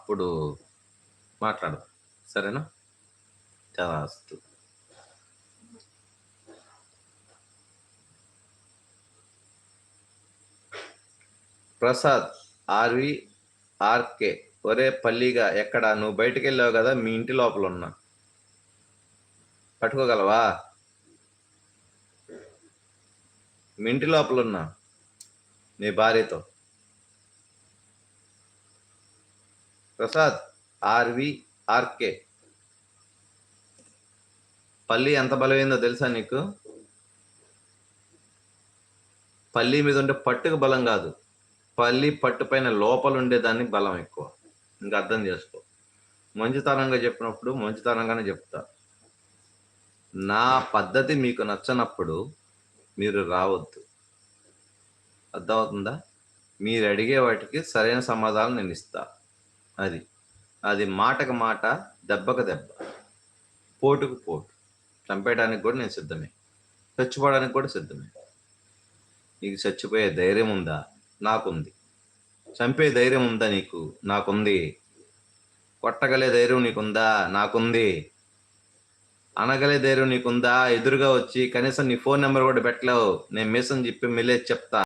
అప్పుడు మాట్లాడు, సరేనా? తదాస్తు. ప్రసాద్ RVRK, ఒరే పల్లిగా ఎక్కడ? నువ్వు బయటికి వెళ్ళావు కదా, మీ ఇంటి లోపల ఉన్నా. పట్టుకోగలవా? మీ ఇంటి లోపల ఉన్నా నీ భార్యతో. ప్రసాద్ RVRK, పల్లి ఎంత బలమైందో తెలుసా నీకు? పల్లి మీద ఉండే పట్టుకు బలం కాదు, పల్లి పట్టు పైన లోపల ఉండేదానికి బలం ఎక్కువ. ఇంకా అర్థం చేసుకో. మంచితనంగా చెప్పినప్పుడు మంచితనంగానే చెప్తా. నా పద్ధతి మీకు నచ్చనప్పుడు మీరు రావద్దు. అర్థమవుతుందా? మీరు అడిగే వాటికి సరైన సమాధానం నేను ఇస్తా. అది మాటకు మాట, దెబ్బకు దెబ్బ, పోటుకు పోటు. చంపేయడానికి కూడా నేను సిద్ధమే, చచ్చిపోవడానికి కూడా సిద్ధమే. నీకు చచ్చిపోయే ధైర్యం ఉందా? నాకుంది. చంపే ధైర్యం ఉందా నీకు? నాకుంది. కొట్టగలే ధైర్యం నీకుందా? నాకుంది. అనగలే ధైర్యం నీకుందా? ఎదురుగా వచ్చి కనీసం నీ ఫోన్ నెంబర్ కూడా పెట్టలేవు, నేను మిషన్ చెప్పి మెల్లేసి చెప్తా.